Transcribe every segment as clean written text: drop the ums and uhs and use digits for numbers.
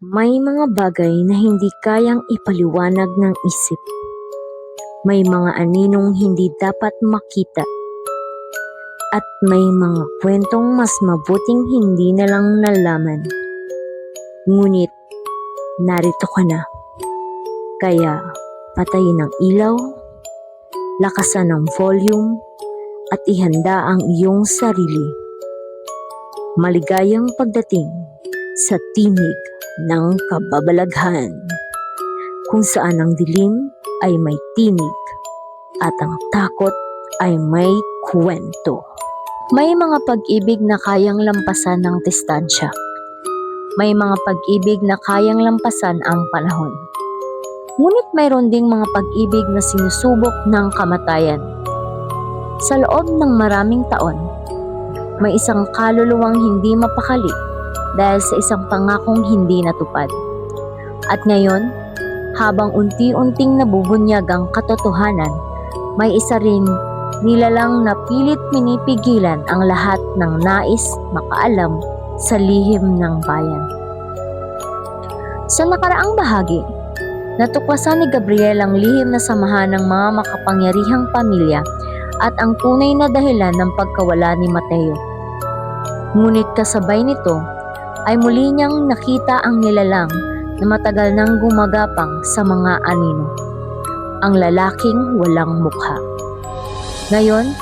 May mga bagay na hindi kayang ipaliwanag ng isip. May mga aninong hindi dapat makita. At may mga kwentong mas mabuting hindi na lang nalaman. Ngunit, narito ka na. Kaya, patayin ang ilaw, lakasan ang volume, at ihanda ang iyong sarili. Maligayang pagdating sa tinig ng kababalaghan, kung saan ang dilim ay may tinig at ang takot ay may kwento. May mga pag-ibig na kayang lampasan ng distansya. May mga pag-ibig na kayang lampasan ang panahon. Ngunit mayroon ding mga pag-ibig na sinusubok ng kamatayan. Sa loob ng maraming taon, may isang kaluluwang hindi mapakali dahil sa isang pangakong hindi natupad. At ngayon, habang unti-unting nabubunyag ang katotohanan, may isa rin nilalang na pilit pinipigilan ang lahat ng nais makaalam sa lihim ng bayan. Sa nakaraang bahagi, natuklasan ni Gabriel ang lihim na samahan ng mga makapangyarihang pamilya at ang tunay na dahilan ng pagkawala ni Mateo. Ngunit kasabay nito, ay muli niyang nakita ang nilalang na matagal nang gumagapang sa mga anino. Ang lalaking walang mukha. Ngayon,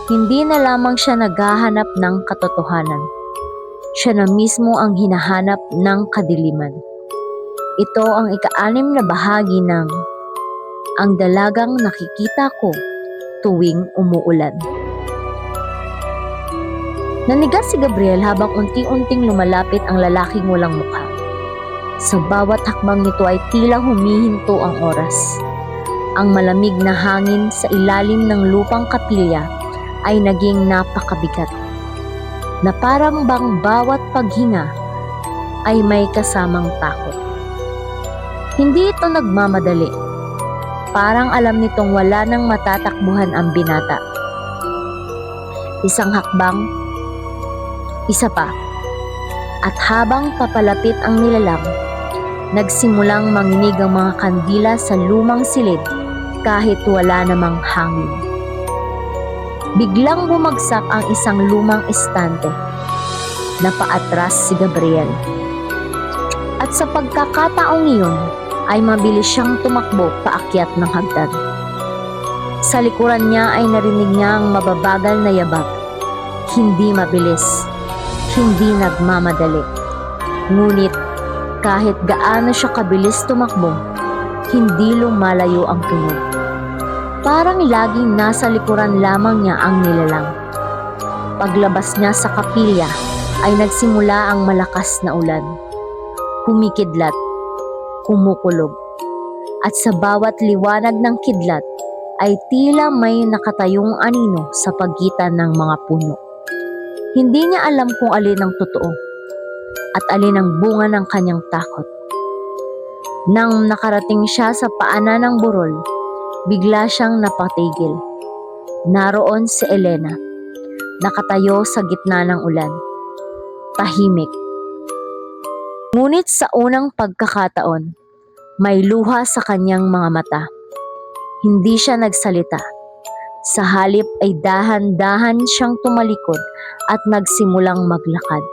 hindi na lamang siya naghahanap ng katotohanan. Siya na mismo ang hinahanap ng kadiliman. Ito ang ika-6 na bahagi ng Ang Dalagang Nakikita Ko Tuwing Umuulan. Nanigas si Gabriel habang unti-unting lumalapit ang lalaking walang mukha. Sa bawat hakbang nito ay tila humihinto ang oras. Ang malamig na hangin sa ilalim ng lupang kapilya ay naging napakabigat. Na parang bang bawat paghinga ay may kasamang takot. Hindi ito nagmamadali. Parang alam nitong wala nang matatakbuhan ang binata. Isang hakbang, isa pa. At habang papalapit ang nilalang, nagsimulang manginig ang mga kandila sa lumang silid kahit wala namang hangin. Biglang bumagsak ang isang lumang estante. Napaatras si Gabriel. At sa pagkakataong iyon, ay mabilis siyang tumakbo paakyat ng hagdan. Sa likuran niya ay narinig niya ang mababagal na yabag. Hindi mabilis. Hindi nagmamadali. Ngunit kahit gaano siya kabilis tumakbo, hindi lumalayo ang tunog. Parang laging nasa likuran lamang niya ang nilalang. Paglabas niya sa kapilya ay nagsimula ang malakas na ulan. Kumikidlat, kumukulog. At sa bawat liwanag ng kidlat ay tila may nakatayong anino sa pagitan ng mga puno. Hindi niya alam kung alin ang totoo at alin ang bunga ng kanyang takot. Nang nakarating siya sa paanan ng burol, bigla siyang napatigil. Naroon si Elena, nakatayo sa gitna ng ulan. Tahimik. Ngunit sa unang pagkakataon, may luha sa kanyang mga mata. Hindi siya nagsalita. Sa halip ay dahan-dahan siyang tumalikod at nagsimulang maglakad.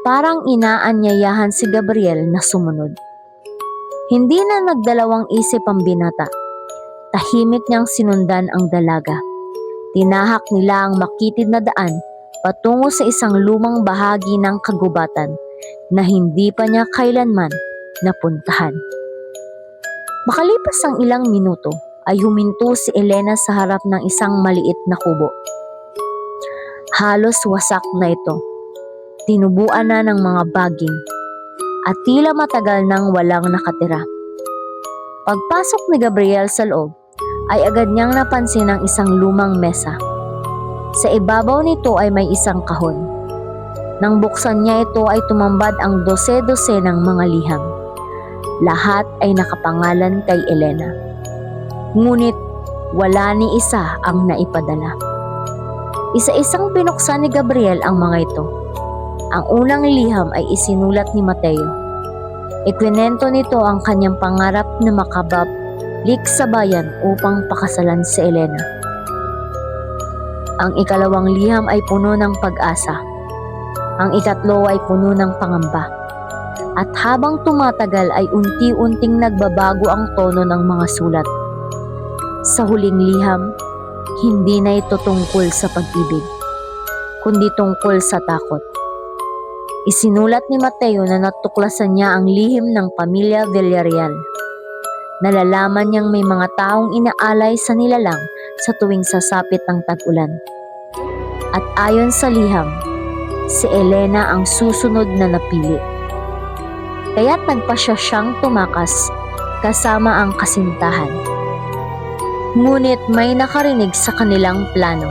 Parang inaanyayahan si Gabriel na sumunod. Hindi na nagdalawang isip ang binata. Tahimik niyang sinundan ang dalaga. Tinahak nila ang makitid na daan patungo sa isang lumang bahagi ng kagubatan na hindi pa niya kailanman napuntahan. Makalipas ang ilang minuto, ay huminto si Elena sa harap ng isang maliit na kubo. Halos wasak na ito. Tinubuan na ng mga baging at tila matagal nang walang nakatira. Pagpasok ni Gabriel sa loob, ay agad niyang napansin ang isang lumang mesa. Sa ibabaw nito ay may isang kahon. Nang buksan niya ito ay tumambad ang 12 ng mga liham. Lahat ay nakapangalan kay Elena. Ngunit wala ni isa ang naipadala. Isa-isang binuksan ni Gabriel ang mga ito. Ang unang liham ay isinulat ni Mateo. Ikwinento nito ang kanyang pangarap na makabalik sa bayan upang pakasalan si Elena. Ang ikalawang liham ay puno ng pag-asa. Ang ikatlo ay puno ng pangamba. At habang tumatagal ay unti-unting nagbabago ang tono ng mga sulat. Sa huling liham, hindi na ito tungkol sa pag-ibig, kundi tungkol sa takot. Isinulat ni Mateo na natuklasan niya ang lihim ng pamilya Villarreal. Nalalaman niyang may mga taong inaalay sa nilalang sa tuwing sasapit ang tag-ulan. At ayon sa liham, si Elena ang susunod na napili. Kaya't nagpasya siyang tumakas kasama ang kasintahan. Ngunit may nakarinig sa kanilang plano.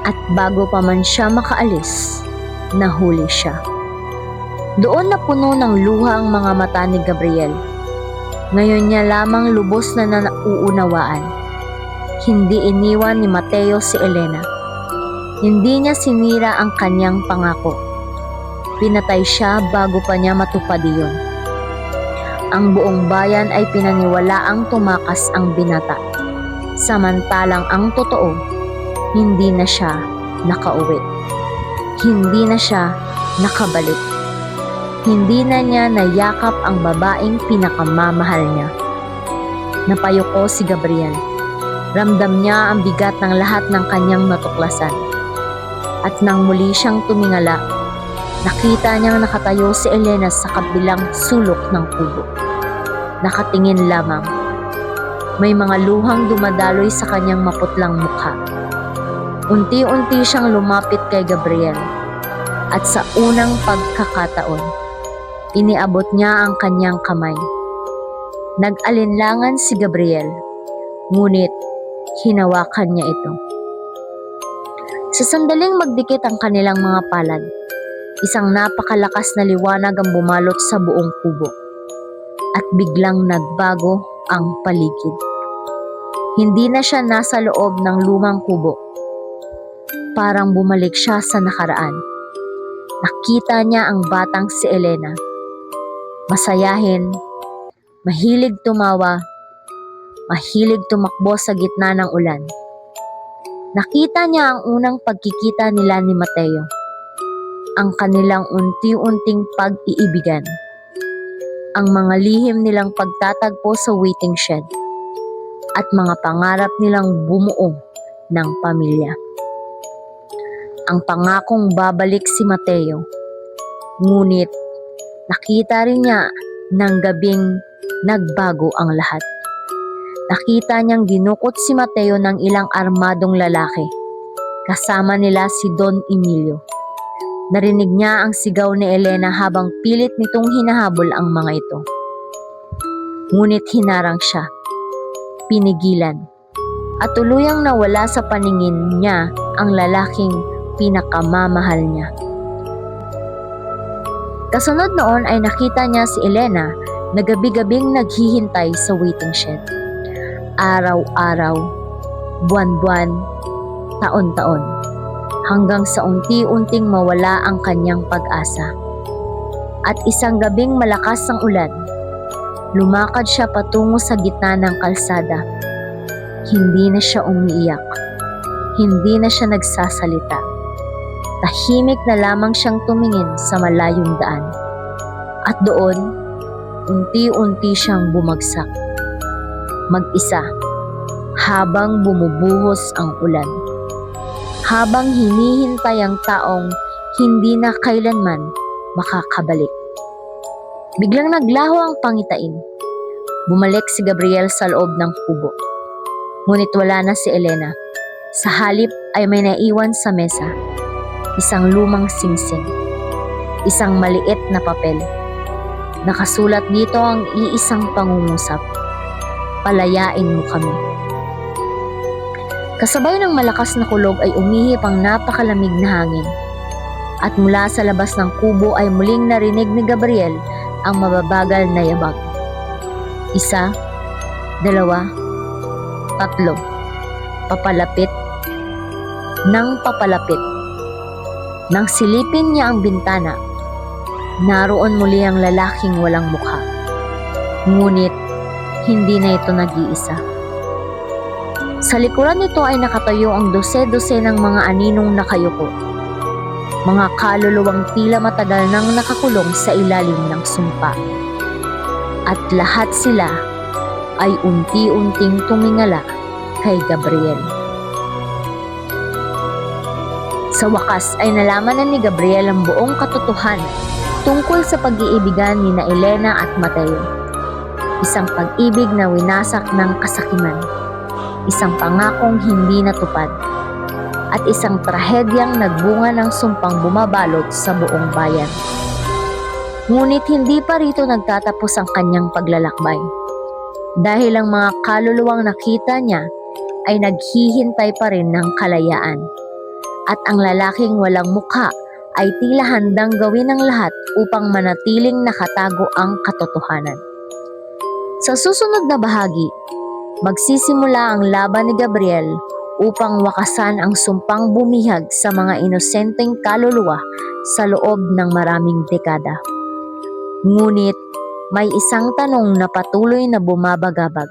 At bago pa man siya makaalis, nahuli siya. Doon na puno ng luha ang mga mata ni Gabriel. Ngayon niya lamang lubos na nauunawaan. Hindi iniwan ni Mateo si Elena. Hindi niya sinira ang kanyang pangako. Pinatay siya bago pa niya matupad iyon. Ang buong bayan ay pinaniwalaang tumakas ang binata. Samantalang ang totoo, hindi na siya nakauwi. Hindi na siya nakabalik. Hindi na niya nayakap ang babaeng pinakamamahal niya. Napayuko si Gabriel. Ramdam niya ang bigat ng lahat ng kanyang natuklasan. At nang muli siyang tumingala, nakita niyang nakatayo si Elena sa kabilang sulok ng kubo. Nakatingin lamang. May mga luhang dumadaloy sa kanyang maputlang mukha. Unti-unti siyang lumapit kay Gabriel. At sa unang pagkakataon, iniabot niya ang kanyang kamay. Nag-alinlangan si Gabriel, ngunit hinawakan niya ito. Sa sandaling magdikit ang kanilang mga palad, isang napakalakas na liwanag ang bumalot sa buong kubo. At biglang nagbago ang paligid. Hindi na siya nasa loob ng lumang kubo. Parang bumalik siya sa nakaraan. Nakita niya ang batang si Elena. Masayahin, mahilig tumawa, mahilig tumakbo sa gitna ng ulan. Nakita niya ang unang pagkikita nila ni Mateo, ang kanilang unti-unting pag-iibigan, ang mga lihim nilang pagtatagpo sa waiting shed, at mga pangarap nilang bumuo ng pamilya. Ang pangakong babalik si Mateo, ngunit nakita rin niya ng gabing nagbago ang lahat. Nakita niyang dinukot si Mateo ng ilang armadong lalaki. Kasama nila si Don Emilio. Narinig niya ang sigaw ni Elena habang pilit nitong hinahabol ang mga ito. Ngunit hinarang siya. Pinigilan. At tuluyang nawala sa paningin niya ang lalaking pinakamamahal niya. Kasunod noon ay nakita niya si Elena na gabi-gabing naghihintay sa waiting shed. Araw-araw, buwan-buwan, taon-taon, hanggang sa unti-unting mawala ang kanyang pag-asa. At isang gabing malakas ang ulan, lumakad siya patungo sa gitna ng kalsada. Hindi na siya umiiyak. Hindi na siya nagsasalita. Tahimik na lamang siyang tumingin sa malayong daan. At doon, unti-unti siyang bumagsak. Mag-isa, habang bumubuhos ang ulan. Habang hinihintay ang taong hindi na kailanman makakabalik. Biglang naglaho ang pangitain. Bumalik si Gabriel sa loob ng kubo. Ngunit wala na si Elena. Sa halip ay may naiwan sa mesa. Isang lumang singsing. Isang maliit na papel. Nakasulat dito ang iisang pangungusap. Palayain mo kami. Kasabay ng malakas na kulog ay umihip ang napakalamig na hangin. At mula sa labas ng kubo ay muling narinig ni Gabriel ang mababagal na yabag. 1, 2, 3. Papalapit ng papalapit. Nang silipin niya ang bintana, Naroon muli ang lalaking walang mukha. Ngunit hindi na ito nag-iisa. Sa likuran nito ay nakatayo ang dose-dose ng mga aninong nakayuko. Mga kaluluwang tila matagal nang nakakulong sa ilalim ng sumpa. At lahat sila ay unti-unting tumingala kay Gabriel. Sa wakas ay nalaman na ni Gabriel ang buong katotohanan tungkol sa pag-iibigan ni na Elena at Mateo. Isang pag-ibig na winasak ng kasakiman, isang pangakong hindi natupad, at isang trahedyang nagbunga ng sumpang bumabalot sa buong bayan. Ngunit hindi pa rito nagtatapos ang kanyang paglalakbay. Dahil ang mga kaluluwang nakita niya ay naghihintay pa rin ng kalayaan. At ang lalaking walang mukha ay tila handang gawin ang lahat upang manatiling nakatago ang katotohanan. Sa susunod na bahagi, magsisimula ang laban ni Gabriel upang wakasan ang sumpang bumihag sa mga inosenteng kaluluwa sa loob ng maraming dekada. Ngunit may isang tanong na patuloy na bumabagabag.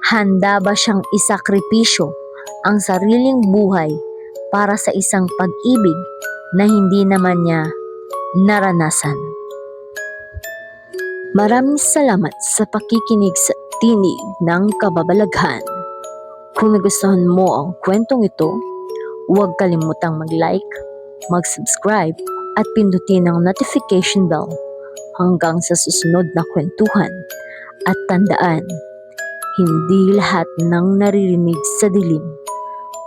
Handa ba siyang isakripisyo ang sariling buhay para sa isang pag-ibig na hindi naman niya naranasan? Maraming salamat sa pakikinig sa Tinig ng Kababalaghan. Kung nagustuhan mo ang kwentong ito, huwag kalimutang mag-like, mag-subscribe at pindutin ang notification bell hanggang sa susunod na kwentuhan. At tandaan, hindi lahat ng naririnig sa dilim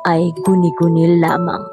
ay guni-guni lamang.